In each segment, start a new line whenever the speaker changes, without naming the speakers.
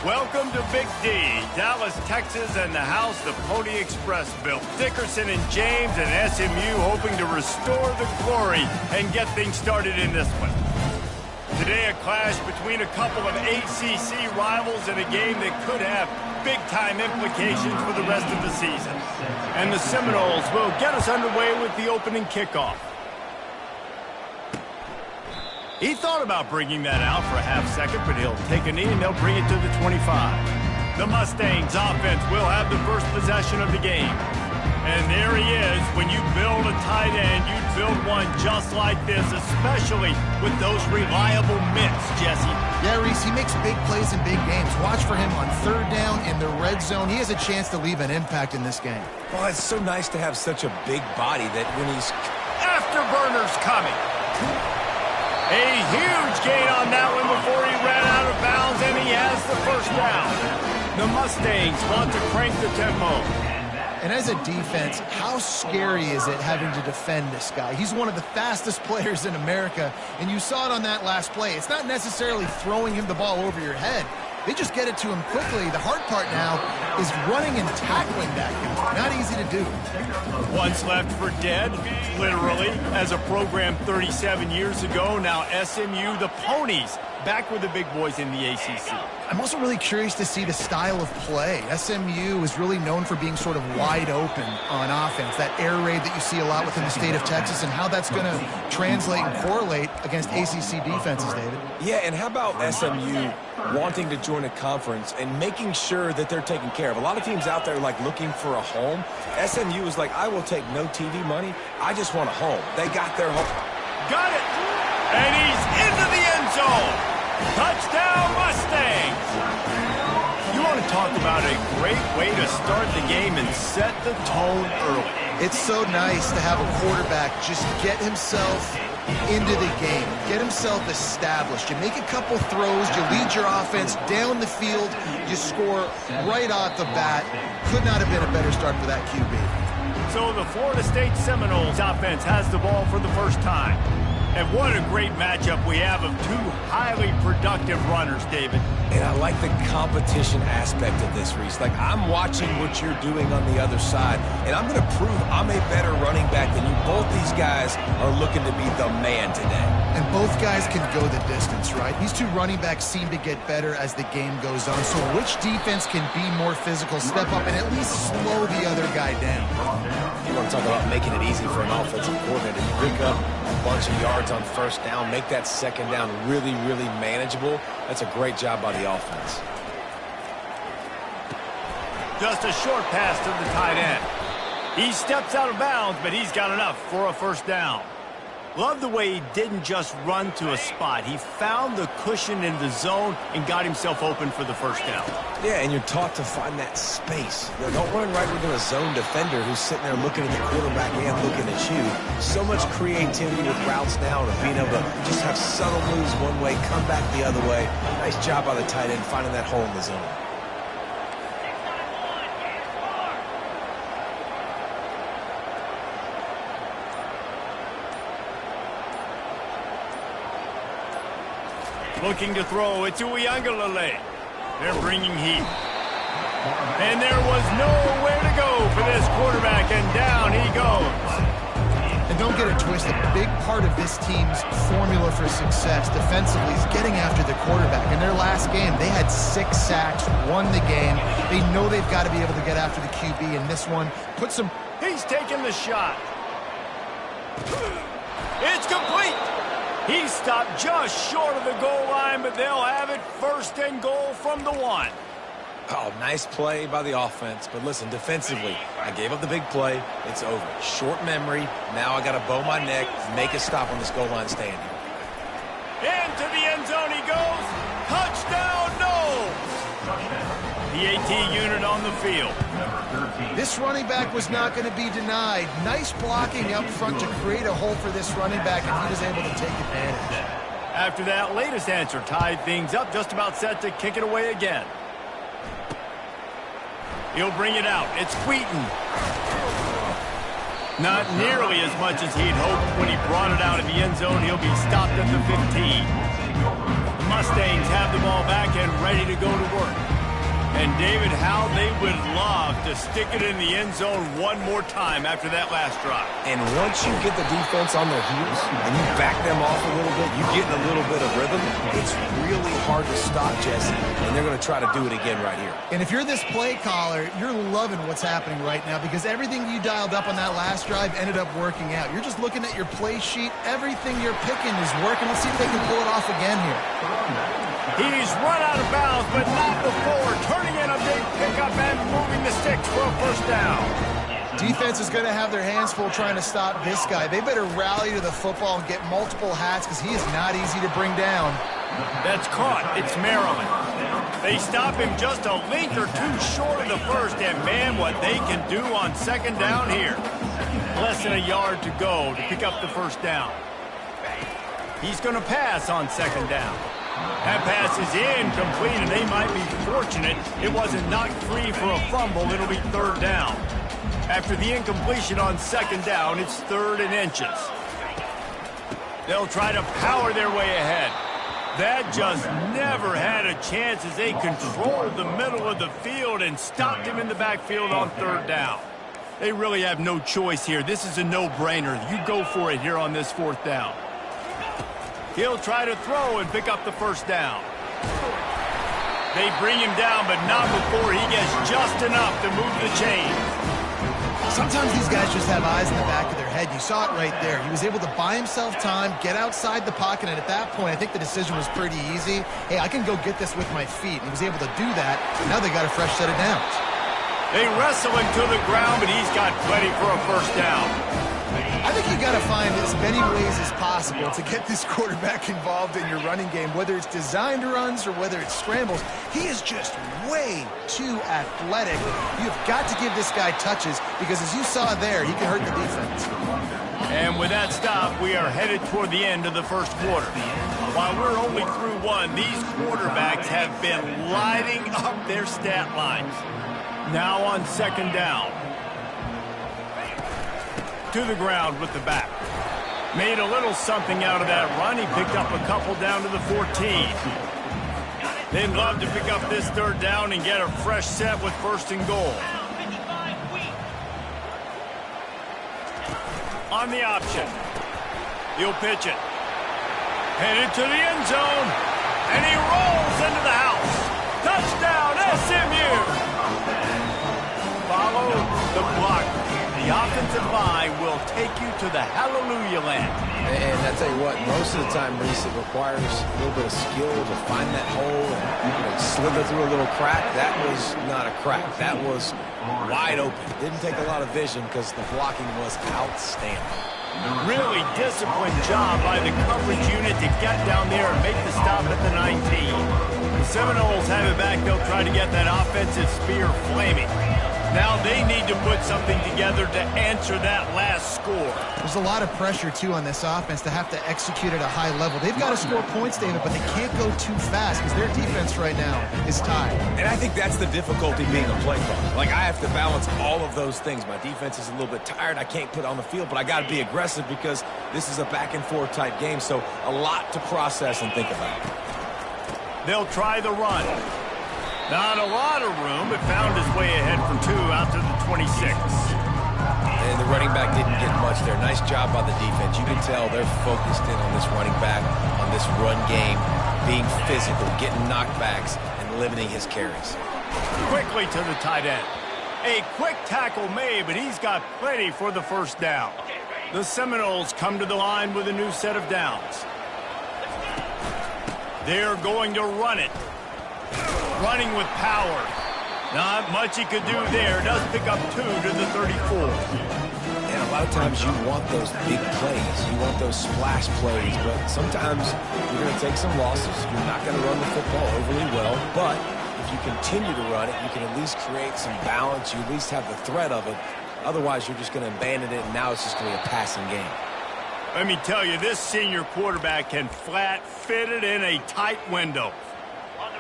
Welcome to Big D, Dallas, Texas, and the house the Pony Express built. Dickerson and James and SMU hoping to restore the glory and get things started in this one. Today, a clash between a couple of ACC rivals in a game that could have big-time implications for the rest of the season. And the Seminoles will get us underway with the opening kickoff. He thought about bringing that out for a half second, but he'll take a knee and they'll bring it to the 25. The Mustangs offense will have the first possession of the game. And there he is. When you build a tight end, you build one just like this, especially with those reliable mitts, Jesse.
Yeah, Reese, he makes big plays in big games. Watch for him on third down in the red zone. He has a chance to leave an impact in this game.
Well, it's so nice to have such a big body that when he's...
Afterburners coming. A huge gain on that one before he ran out of bounds, and he has the first down. The Mustangs want to crank the tempo.
And as a defense, how scary is it having to defend this guy? He's one of the fastest players in America, and you saw it on that last play. It's not necessarily throwing him the ball over your head. They just get it to him quickly. The hard part now is running and tackling that guy. Not easy to do.
Once left for dead, literally, as a program 37 years ago. Now SMU, the Ponies, back with the big boys in the ACC.
I'm also really curious to see the style of play. SMU is really known for being sort of wide open on offense. That air raid that you see a lot within the state of Texas, and how that's going to translate and correlate against ACC defenses, David.
Yeah, and how about SMU wanting to join a conference and making sure that they're taken care of? A lot of teams out there like looking for a home. SMU is like, I will take no TV money. I just want a home. They got their home.
Got it! And he's into the end zone! Touchdown, Mustangs! You want to talk about a great way to start the game and set the tone early.
It's so nice to have a quarterback just get himself into the game, get himself established. You make a couple throws, you lead your offense down the field, you score right off the bat. Could not have been a better start for that QB.
So the Florida State Seminoles offense has the ball for the first time. And what a great matchup we have of two highly productive runners, David.
And I like the competition aspect of this, Reese. Like, I'm watching what you're doing on the other side, and I'm going to prove I'm a better running back than you. Both these guys are looking to be the man today.
And both guys can go the distance, right? These two running backs seem to get better as the game goes on. So which defense can be more physical, step up, and at least slow the other guy down?
You want to talk about making it easy for an offensive coordinator. You pick up a bunch of yards on first down, make that second down really, really manageable. That's a great job by the offense.
Just a short pass to the tight end. He steps out of bounds, but he's got enough for a first down. Love the way he didn't just run to a spot. He found the cushion in the zone and got himself open for the first down.
Yeah, and you're taught to find that space. You know, don't run right into a zone defender who's sitting there looking at the quarterback and looking at you. So much creativity with routes now and being able to just have subtle moves one way, come back the other way. Nice job by the tight end finding that hole in the zone.
Looking to throw, it's Uiagalelei. They're bringing heat. And there was nowhere to go for this quarterback, and down he goes.
And don't get it twisted. A big part of this team's formula for success defensively is getting after the quarterback. In their last game, they had 6 sacks, won the game. They know they've got to be able to get after the QB, and this one puts some...
He's taking the shot. It's complete. He stopped just short of the goal line, but they'll have it first and goal from the 1.
Oh, nice play by the offense. But listen, defensively, I gave up the big play. It's over. Short memory. Now I got to bow my neck, make a stop on this goal line stand here.
Into the end zone he goes. Touchdown, no! The AT unit on the field.
This running back was not going to be denied. Nice blocking up front to create a hole for this running back, and he was able to take advantage.
After that latest answer tied things up, just about set to kick it away again. He'll bring it out. It's Wheaton. Not nearly as much as he'd hoped when he brought it out in the end zone. He'll be stopped at the 15. The Mustangs have the ball back and ready to go to work. And David, how they would love to stick it in the end zone one more time after that last drive.
And once you get the defense on their heels and you back them off a little bit, you get in a little bit of rhythm, it's really hard to stop, Jesse, and they're going to try to do it again right here.
And if you're this play caller, you're loving what's happening right now because everything you dialed up on that last drive ended up working out. You're just looking at your play sheet. Everything you're picking is working. Let's see if they can pull it off again here.
He's run out of bounds, but not before turning in a big pickup and moving the sticks for a first down.
Defense is going to have their hands full trying to stop this guy. They better rally to the football and get multiple hats because he is not easy to bring down.
That's caught. It's Maryland. They stop him just a length or two short of the first, and man, what they can do on second down here. Less than a yard to go to pick up the first down. He's going to pass on second down. That pass is incomplete, and they might be fortunate it wasn't knocked free for a fumble. It'll be third down. After the incompletion on second down, it's 3rd and inches. They'll try to power their way ahead. That just never had a chance as they controlled the middle of the field and stopped him in the backfield on 3rd down. They really have no choice here. This is a no-brainer. You go for it here on this 4th down. He'll try to throw and pick up the first down. They bring him down, but not before he gets just enough to move the chain.
Sometimes these guys just have eyes in the back of their head. You saw it right there. He was able to buy himself time, get outside the pocket, and at that point, I think the decision was pretty easy. Hey, I can go get this with my feet. And he was able to do that. Now they got a fresh set of downs.
They wrestle him to the ground, but he's got plenty for a first down.
I think you got to find as many ways as possible to get this quarterback involved in your running game, whether it's designed runs or whether it's scrambles. He is just way too athletic. You've got to give this guy touches because, as you saw there, he can hurt the defense.
And with that stop, we are headed toward the end of the first quarter. While we're only through one, these quarterbacks have been lighting up their stat lines. Now on second down. To the ground with the back. Made a little something out of that run. He picked up a couple down to the 14. They'd love to pick up this 3rd down and get a fresh set with 1st and goal. On the option. He'll pitch it. Headed to the end zone. And he rolls into the house. Touchdown, SMU! Follow the block. The offensive line will take you to the hallelujah land.
And I tell you what, most of the time, Reese, it requires a little bit of skill to find that hole and slither through a little crack. That was not a crack. That was wide open. Didn't take a lot of vision because the blocking was outstanding.
Really disciplined job by the coverage unit to get down there and make the stop at the 19. The Seminoles have it back. They'll try to get that offensive spear flaming. Now they need to put something together to answer that last score.
There's a lot of pressure, too, on this offense to have to execute at a high level. They've got to score points, David, but they can't go too fast because their defense right now is tied.
And I think that's the difficulty being a play caller. Like, I have to balance all of those things. My defense is a little bit tired. I can't put on the field, but I got to be aggressive because this is a back-and-forth type game, so a lot to process and think about.
They'll try the run. Not a lot of room, but found his way ahead for 2 out to the 26.
And the running back didn't get much there. Nice job by the defense. You can tell they're focused in on this running back, on this run game, being physical, getting knockbacks, and limiting his carries.
Quickly to the tight end. A quick tackle made, but he's got plenty for the first down. The Seminoles come to the line with a new set of downs. They're going to run it. Running with power. Not much he could do there. Does pick up 2 to the 34.
And a lot of times you want those big plays. You want those splash plays. But sometimes you're going to take some losses. You're not going to run the football overly well. But if you continue to run it, you can at least create some balance. You at least have the threat of it. Otherwise, you're just going to abandon it, and now it's just going to be a passing game.
Let me tell you, this senior quarterback can flat fit it in a tight window.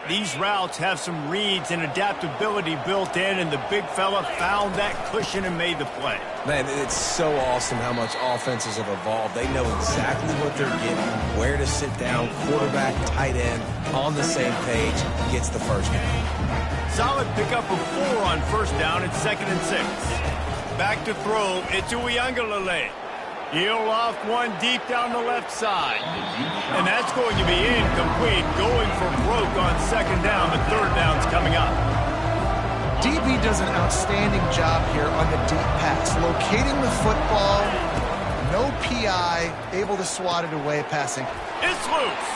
These routes have some reads and adaptability built in, and the big fella found that cushion and made the play.
Man, it's so awesome how much offenses have evolved. They know exactly what they're getting, where to sit down, quarterback, tight end, on the same page, gets the first down.
Solid pickup of 4 on first down and 2nd and 6. Back to throw. It's Uiagalelei. He'll loft one deep down the left side. And that's going to be incomplete. Going for broke on 2nd down. The 3rd down's coming up.
DB does an outstanding job here on the deep pass. Locating the football, no PI, able to swat it away passing.
It's loose.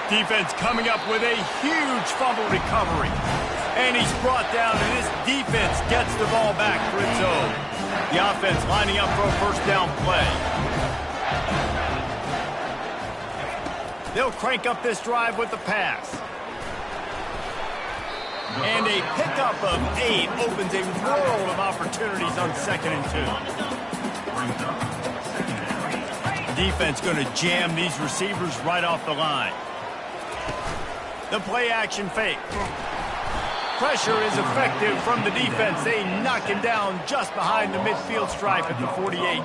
Defense coming up with a huge fumble recovery. And he's brought down, and this defense gets the ball back for its own. The offense lining up for a first down play. They'll crank up this drive with the pass. And a pickup of 8 opens a world of opportunities on 2nd and 2. Defense going to jam these receivers right off the line. The play action fake. Pressure is effective from the defense. They knock him down just behind the midfield stripe at the 48.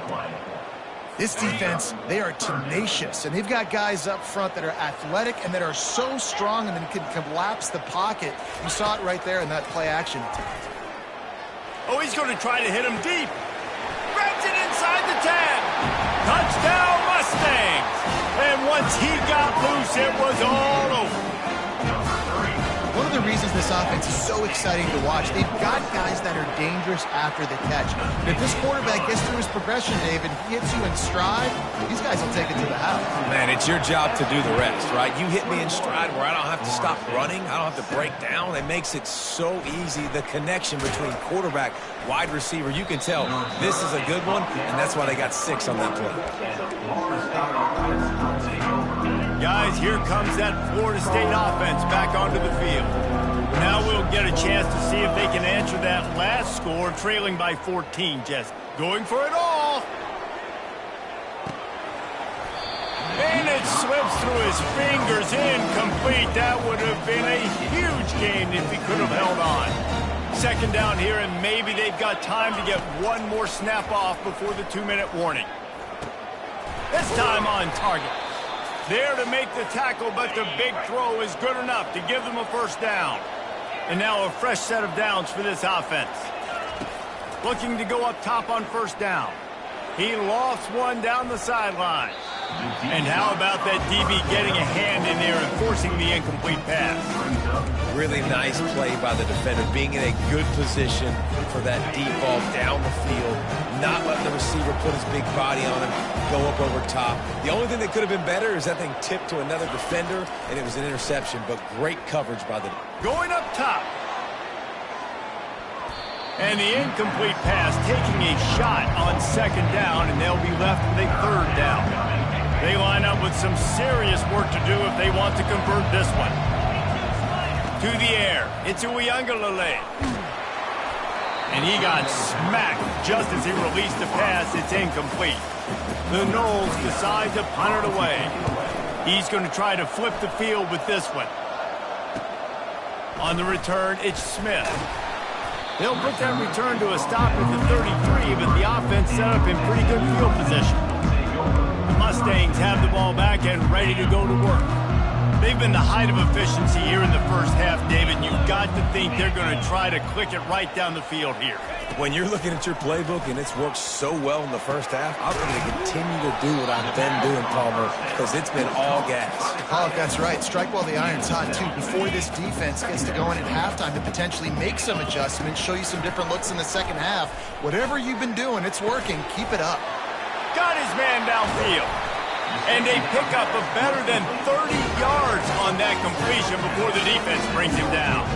This defense, they are tenacious, and they've got guys up front that are athletic and that are so strong and then can collapse the pocket. You saw it right there in that play action attempt.
Oh, he's going to try to hit him deep. Grabs it inside the 10. Touchdown, Mustangs. And once he got loose, it was all over.
One of the reasons this offense is so exciting to watch, they've got guys that are dangerous after the catch. But if this quarterback gets through his progression, David, he hits you in stride, these guys will take it to the house.
Man, it's your job to do the rest, right? You hit me in stride where I don't have to stop running. I don't have to break down. It makes it so easy. The connection between quarterback, wide receiver, you can tell this is a good one, and that's why they got 6 on that play.
Guys, here comes that Florida State offense back onto the field. Now we'll get a chance to see if they can answer that last score, trailing by 14. Just going for it all. And it slips through his fingers, incomplete. That would have been a huge gain if he could have held on. 2nd down here, and maybe they've got time to get one more snap off before the 2-minute warning. This time on target. There to make the tackle, but the big throw is good enough to give them a first down. And now a fresh set of downs for this offense. Looking to go up top on first down. He lofts one down the sideline. And how about that DB getting a hand in there and forcing the incomplete pass?
Really nice play by the defender, being in a good position for that deep ball down the field, not letting the receiver put his big body on him, go up over top. The only thing that could have been better is that thing tipped to another defender, and it was an interception, but great coverage by the...
Going up top. And the incomplete pass taking a shot on 2nd down, and they'll be left with a 3rd down. They line up with some serious work to do if they want to convert this one. To the air, it's Uiagalelei. And he got smacked just as he released the pass. It's incomplete. The Noles decide to punt it away. He's going to try to flip the field with this one. On the return, it's Smith. They'll put that return to a stop at the 33, but the offense set up in pretty good field position. The Mustangs have the ball back and ready to go to work. They've been the height of efficiency here in the first half, David, and you've got to think they're going to try to click it right down the field here.
When you're looking at your playbook and it's worked so well in the first half, I'm going to continue to do what I've been doing, Palmer, because it's been all gas.
Oh, that's right. Strike while the iron's hot, too. Before this defense gets to going at halftime to potentially make some adjustments, show you some different looks in the second half. Whatever you've been doing, it's working. Keep it up.
Got his man downfield. And a pickup of better than 30 yards on that completion before the defense brings him down.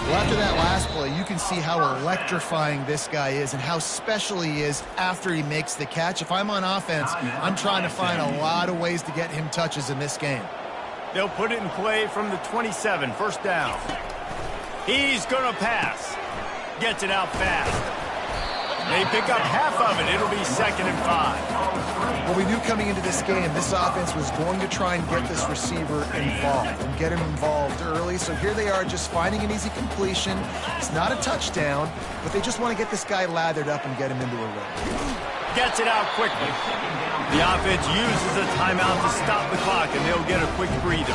Well, after that last play, you can see how electrifying this guy is and how special he is after he makes the catch. If I'm on offense, I'm trying to find a lot of ways to get him touches in this game.
They'll put it in play from the 27, 1st down. He's going to pass. Gets it out fast. They pick up half of it. It'll be 2nd and 5.
Well, we knew coming into this game, this offense was going to try and get this receiver involved and get him involved early. So here they are just finding an easy completion. It's not a touchdown, but they just want to get this guy lathered up and get him into a run.
gets it out quickly. The offense uses a timeout to stop the clock, and they'll get a quick breather.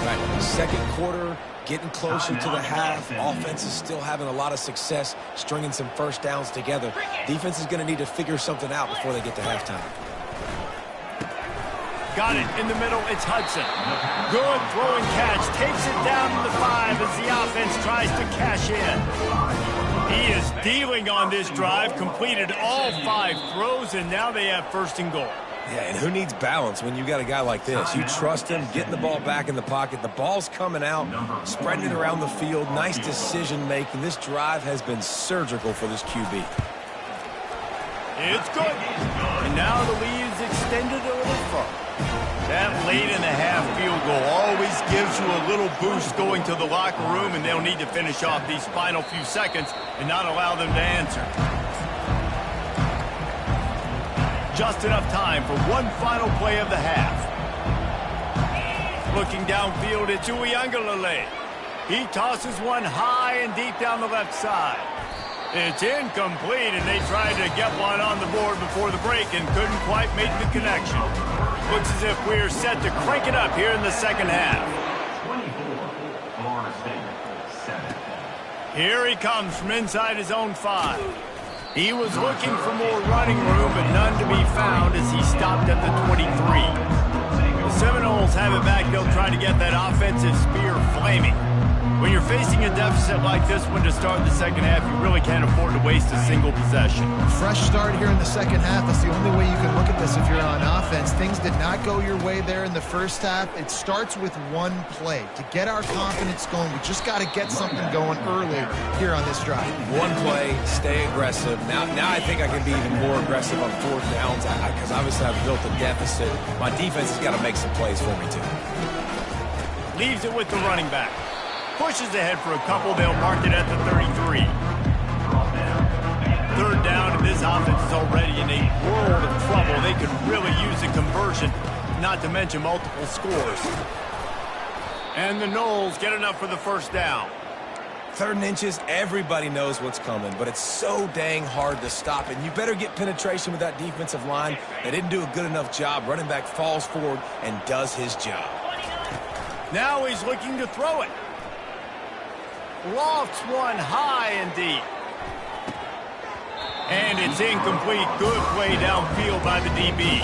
Right. Second quarter, getting closer to the half. Offense is still having a lot of success stringing some first downs together. Defense is going to need to figure something out before they get to halftime.
Got it in the middle. It's Hudson. Good throw and catch. Takes it down to the 5 as the offense tries to cash in. He is dealing on this drive. Completed all 5 throws, and now they have first and goal.
Yeah, and who needs balance when you got a guy like this? You trust him, getting the ball back in the pocket. The ball's coming out, spreading it around the field. Nice decision-making. This drive has been surgical for this QB.
It's good. And now the lead is extended a little further. That late in the half field goal always gives you a little boost going to the locker room, and they'll need to finish off these final few seconds and not allow them to answer. Just enough time for one final play of the half. Looking downfield, it's Uiagalelei. He tosses one high and deep down the left side. It's incomplete, and they tried to get one on the board before the break and couldn't quite make the connection. Looks as if we're set to crank it up here in the second half. Here he comes from inside his own 5. He was looking for more running room, but none to be found as he stopped at the 23. The Seminoles have it back. They'll try to get that offensive spear flaming. When you're facing a deficit like this one to start the second half, you really can't afford to waste a single possession.
Fresh start here in the second half. That's the only way you can look at this if you're on offense. Things did not go your way there in the first half. It starts with one play. To get our confidence going, we just got to get something going early here on this drive.
One play, stay aggressive. Now I think I can be even more aggressive on fourth downs because obviously I've built a deficit. My defense has got to make some plays for me too.
Leaves it with the running back. Pushes ahead for a couple. They'll mark it at the 33. Third down, and this offense is already in a world of trouble. They could really use a conversion, not to mention multiple scores. And the Noles get enough for the first down.
3rd and inches, everybody knows what's coming, but it's so dang hard to stop it. And you better get penetration with that defensive line. They didn't do a good enough job. Running back falls forward and does his job.
Now he's looking to throw it. Lofts one high and deep. And it's incomplete. Good play downfield by the DB.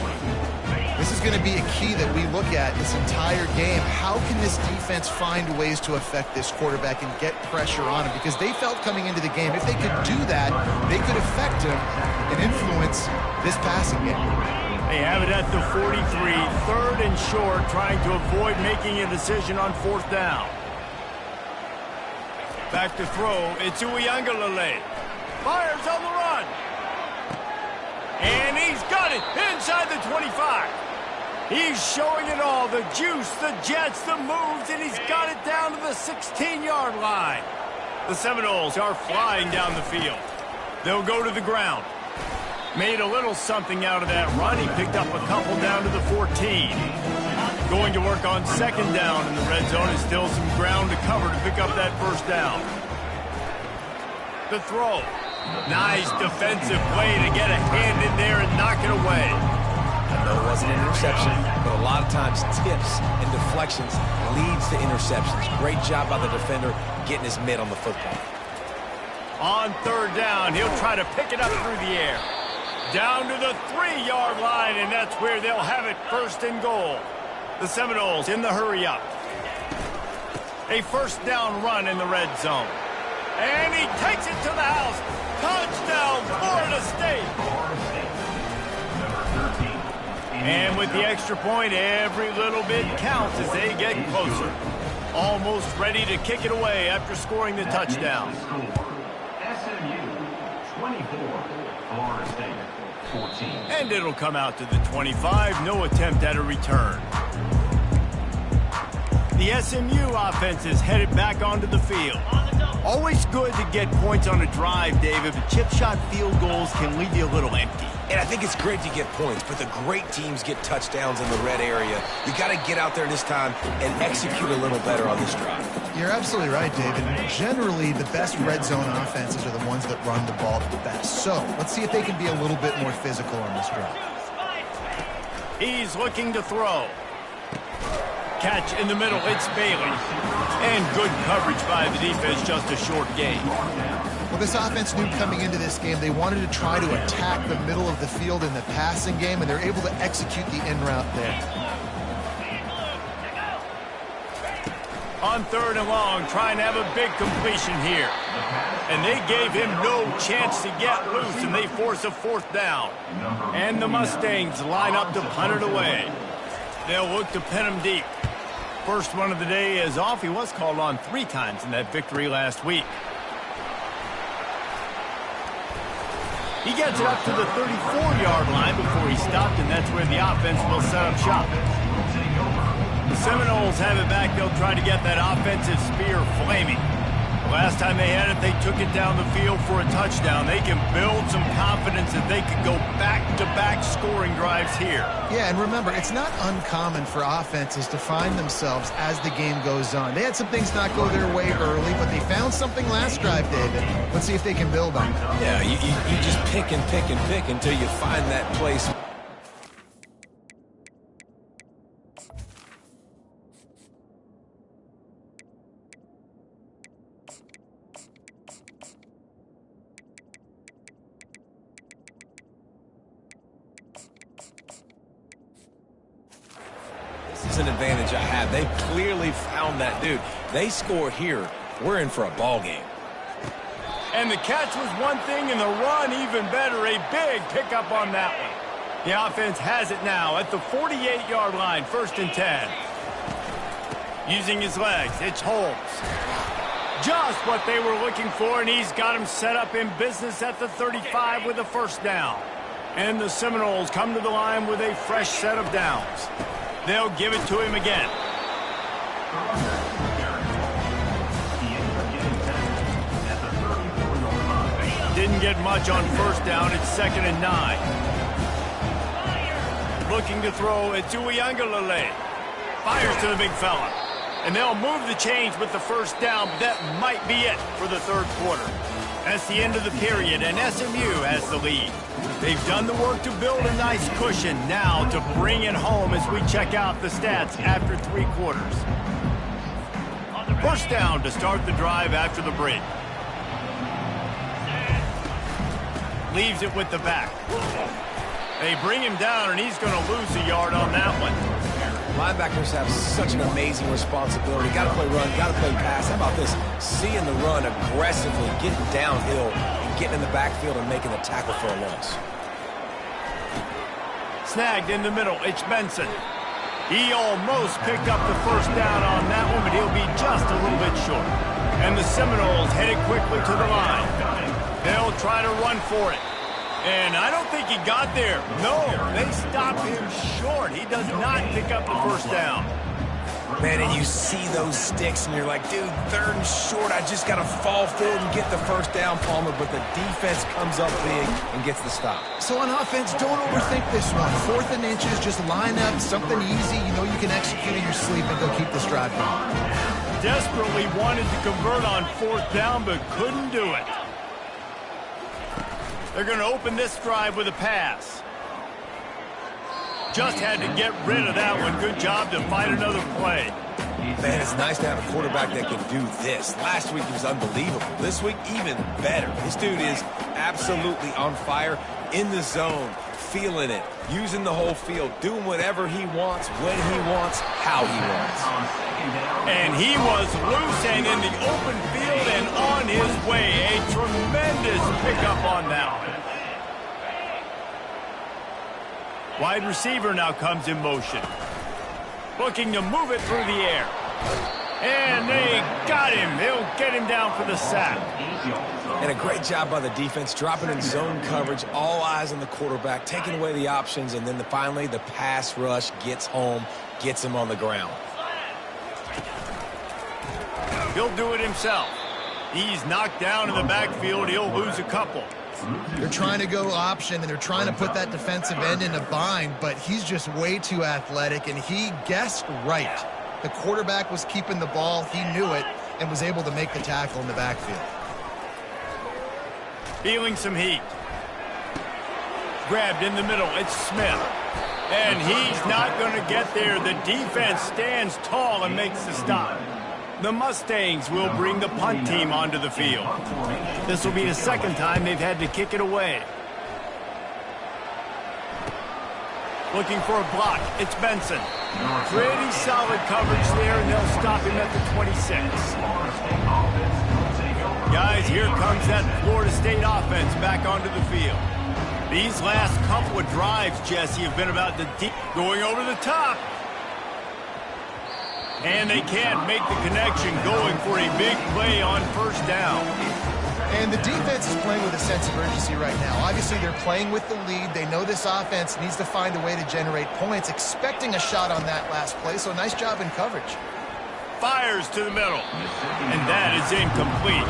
This is going to be a key that we look at this entire game. How can this defense find ways to affect this quarterback and get pressure on him? Because they felt coming into the game, if they could do that, they could affect him and influence this passing game.
They have it at the 43, 3rd and short, trying to avoid making a decision on 4th down. Back to throw, it's Uiagalelei. Fires on the run. And he's got it inside the 25. He's showing it all, the juice, the jets, the moves, and he's got it down to the 16-yard line. The Seminoles are flying down the field. They'll go to the ground. Made a little something out of that run. He picked up a couple down to the 14. Going to work on 2nd down in the red zone. Is still some ground to cover to pick up that first down. The throw. Nice defensive play to get a hand in there and knock it away.
I know it wasn't an interception, but a lot of times tips and deflections leads to interceptions. Great job by the defender getting his mitt on the football.
On 3rd down, he'll try to pick it up through the air. Down to the 3-yard line, and that's where they'll have it, 1st and goal. The Seminoles in the hurry-up. A 1st down run in the red zone. And he takes it to the house. Touchdown, Florida State. And with the extra point, every little bit counts as they get closer. Almost ready to kick it away after scoring the touchdown.
SMU 24, Florida State 14.
And it'll come out to the 25. No attempt at a return. The SMU offense is headed back onto the field. Always good to get points on a drive, David, but chip shot field goals can leave you a little empty.
And I think it's great to get points, but the great teams get touchdowns in the red area. You got to get out there this time and execute a little better on this drive.
You're absolutely right, David. Generally, the best red zone offenses are the ones that run the ball the best. So let's see if they can be a little bit more physical on this drive.
He's looking to throw. Catch in the middle, it's Bailey. And good coverage by the defense, just a short gain.
Well, this offense knew coming into this game they wanted to try to attack the middle of the field in the passing game, and they're able to execute the in route there.
On 3rd and long, trying to have a big completion here. And they gave him no chance to get loose, and they force a 4th down. And the Mustangs line up to punt it away. They'll look to pin him deep. First one of the day is off. He was called on 3 times in that victory last week. He gets it up to the 34-yard line before he stopped, and that's where the offense will set up shop. The Seminoles have it back. They'll try to get that offensive spear flaming. Last time they had it, they took it down the field for a touchdown. They can build some confidence that they could go back-to-back scoring drives here.
Yeah, and remember, it's not uncommon for offenses to find themselves as the game goes on. They had some things not go their way early, but they found something last drive, David. Let's see if they can build on that.
Yeah, you just pick and pick and pick until you find that place. An advantage I have. They clearly found that dude. They score here. We're in for a ball game.
And the catch was one thing, and the run even better. A big pickup on that one. The offense has it now at the 48-yard line, 1st and 10. Using his legs, it's Holmes. Just what they were looking for, and he's got him set up in business at the 35 with a 1st down. And the Seminoles come to the line with a fresh set of downs. They'll give it to him again. Didn't get much on 1st down. It's 2nd and 9. Looking to throw, it's Uiagalelei. Fires to the big fella. And they'll move the chains with the 1st down, but that might be it for the 3rd quarter. That's the end of the period, and SMU has the lead. They've done the work to build a nice cushion. Now to bring it home as we check out the stats after 3 quarters. 1st down to start the drive after the break. Leaves it with the back. They bring him down, and he's going to lose a yard on that one.
Linebackers have such an amazing responsibility. Got to play run, got to play pass. How about this? Seeing the run aggressively, getting downhill, and getting in the backfield and making the tackle for a loss.
Snagged in the middle, it's Benson. He almost picked up the 1st down on that one, but he'll be just a little bit short. And the Seminoles headed quickly to the line. They'll try to run for it. And I don't think he got there. No, they stopped him short. He does not pick up the 1st down.
Man, and you see those sticks, and you're like, dude, 3rd and short. I just got to fall forward and get the 1st down, Palmer. But the defense comes up big and gets the stop.
So on offense, don't overthink this one. 4th and inches, just line up, something easy. You know you can execute in your sleep and go keep this drive going.
Desperately wanted to convert on 4th down, but couldn't do it. They're going to open this drive with a pass. Just had to get rid of that one. Good job to find another play.
Man, it's nice to have a quarterback that can do this. Last week he was unbelievable. This week, even better. This dude is absolutely on fire, in the zone, feeling it, using the whole field, doing whatever he wants, when he wants, how he wants.
And he was loose and in the open field and on his way. A tremendous pickup on that one. Wide receiver now comes in motion. Looking to move it through the air. And they got him. They'll get him down for the sack.
And a great job by the defense, dropping in zone coverage, all eyes on the quarterback, taking away the options, and then finally the pass rush gets home, gets him on the ground. He'll do it himself. He's knocked down in the backfield. He'll lose a couple.
They're trying to go option, and they're trying to put that defensive end in a bind, but he's just way too athletic, and he guessed right. The quarterback was keeping the ball. He knew it and was able to make the tackle in the backfield.
Feeling some heat. Grabbed in the middle. It's Smith. And he's not going to get there. The defense stands tall and makes the stop. The Mustangs will bring the punt team onto the field. This will be the second time they've had to kick it away. Looking for a block. It's Benson. Pretty solid coverage there, and they'll stop him at the 26. Guys, here comes that Florida State offense back onto the field. These last couple of drives, Jesse, have been about the deep going over the top. And they can't make the connection going for a big play on first down.
And the defense is playing with a sense of urgency right now. Obviously, they're playing with the lead. They know this offense needs to find a way to generate points, expecting a shot on that last play, so nice job in coverage.
Fires to the middle, and that is incomplete.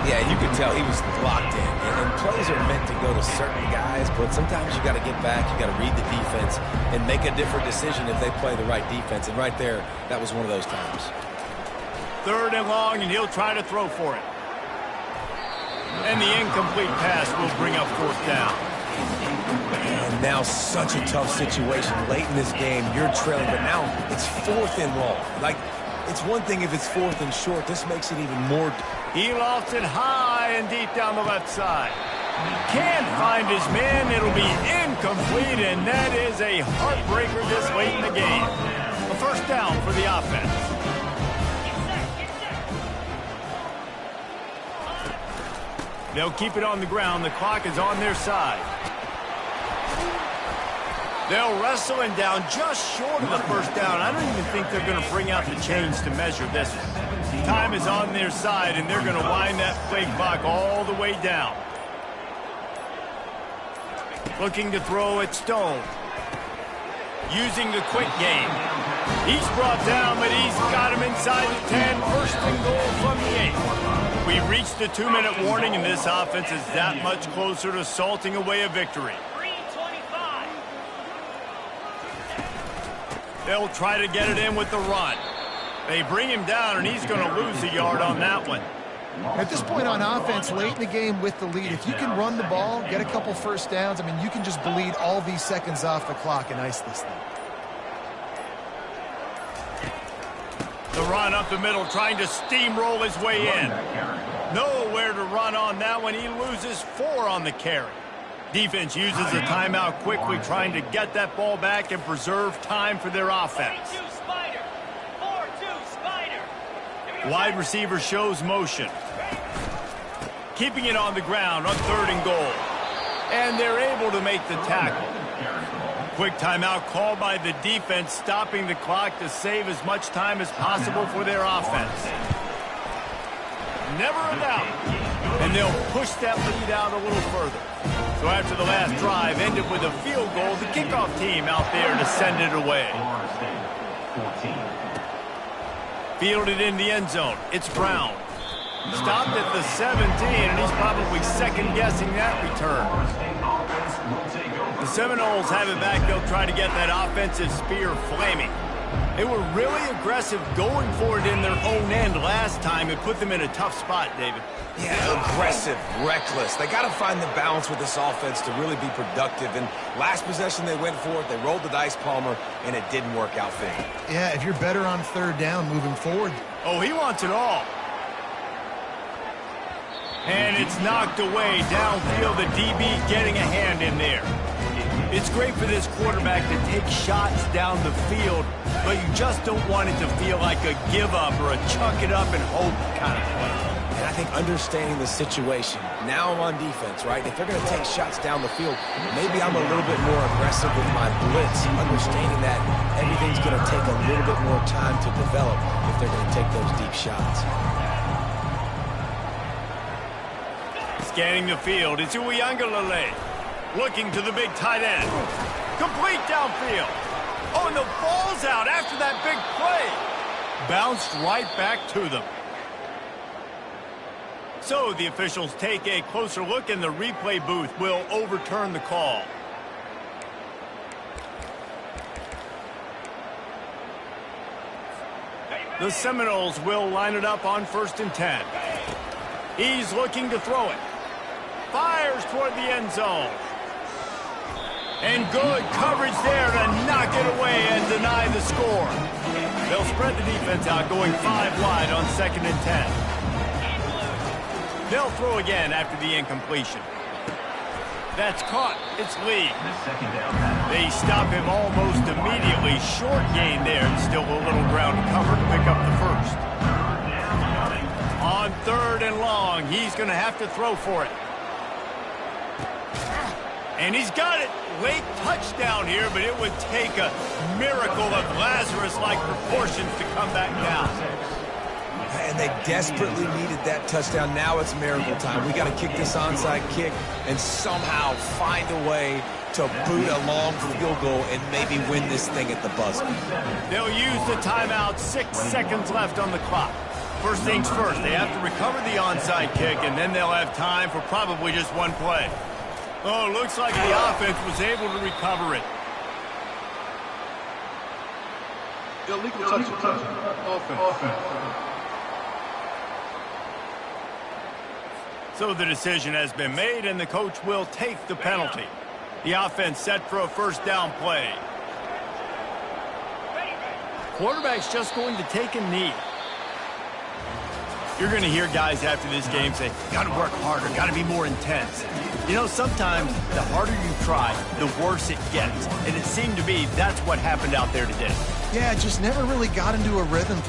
Yeah, you could tell he was locked in. And plays are meant to go to certain guys, but sometimes you got to get back, you got to read the defense, and make a different decision if they play the right defense. And right there, that was one of those times.
3rd and long, and he'll try to throw for it. And the incomplete pass will bring up 4th down.
And now such a tough situation. Late in this game, you're trailing, but now it's 4th and long. Like, it's one thing if it's 4th and short. This makes it even more.
He lofts it high and deep down the left side. Can't find his man. It'll be incomplete, and that is a heartbreaker this late in the game. A 1st down for the offense. They'll keep it on the ground. The clock is on their side. They'll wrestle him down just short of the 1st down. I don't even think they're going to bring out the chains to measure this one. Time is on their side, and they're going to wind that play clock all the way down. Looking to throw at Stone. Using the quick game. He's brought down, but he's got him inside the 10. 1st and goal from the 8. We reached the 2-minute warning, and this offense is that much closer to salting away a victory. They'll try to get it in with the run. They bring him down, and he's going to lose a yard on that one.
At this point on offense, late in the game with the lead, if you can run the ball, get a couple 1st downs, I mean, you can just bleed all these seconds off the clock and ice this thing.
The run up the middle, trying to steamroll his way in. Nowhere to run on that one. He loses 4 on the carry. Defense uses a timeout quickly, trying to get that ball back and preserve time for their offense. Wide receiver shows motion. Keeping it on the ground on 3rd and goal. And they're able to make the tackle. Quick timeout called by the defense, stopping the clock to save as much time as possible for their offense. Never a doubt. And they'll push that lead out a little further. So after the last drive ended with a field goal, the kickoff team out there to send it away. Fielded in the end zone. It's Brown. Stopped at the 17, and he's probably second-guessing that return. The Seminoles have it back. They'll try to get that offensive spear flaming. They were really aggressive going for it in their own end last time. It put them in a tough spot, David.
Yeah, aggressive, reckless. They got to find the balance with this offense to really be productive. And last possession, they went for it. They rolled the dice, Palmer, and it didn't work out for them.
Yeah, if you're better on 3rd down moving forward.
Oh, he wants it all. And it's knocked away downfield. The DB getting a hand in there. It's great for this quarterback to take shots down the field, but you just don't want it to feel like a give-up or a chuck it up and hope kind of play.
And I think understanding the situation, now I'm on defense, right? If they're going to take shots down the field, maybe I'm a little bit more aggressive with my blitz, understanding that everything's going to take a little bit more time to develop if they're going to take those deep shots.
Scanning the field, it's Uiagalelei. Looking to the big tight end. Complete downfield. Oh, and the ball's out after that big play. Bounced right back to them. So the officials take a closer look, and the replay booth will overturn the call. The Seminoles will line it up on 1st and 10. He's looking to throw it. Fires toward the end zone. And good coverage there to knock it away and deny the score. They'll spread the defense out, going 5 wide on 2nd and 10. They'll throw again after the incompletion. That's caught. It's Lee. They stop him almost immediately. Short gain there, and still a little ground to cover to pick up the first. On 3rd and long, he's going to have to throw for it. And he's got it. Late touchdown here, but it would take a miracle of Lazarus-like proportions to come back down.
And they desperately needed that touchdown. Now it's miracle time. We got to kick this onside kick and somehow find a way to boot a long field goal and maybe win this thing at the buzzer.
They'll use the timeout. 6 seconds left on the clock. First things first, they have to recover the onside kick, and then they'll have time for probably just one play. Oh, looks like the offense was able to recover it.
Illegal touch. Offense.
So the decision has been made, and the coach will take the penalty. The offense set for a 1st down play. Quarterback's just going to take a knee. You're going to hear guys after this game say, got to work harder, got to be more intense. You know, sometimes the harder you try, the worse it gets. And it seemed to be that's what happened out there today.
Yeah, just never really got into a rhythm.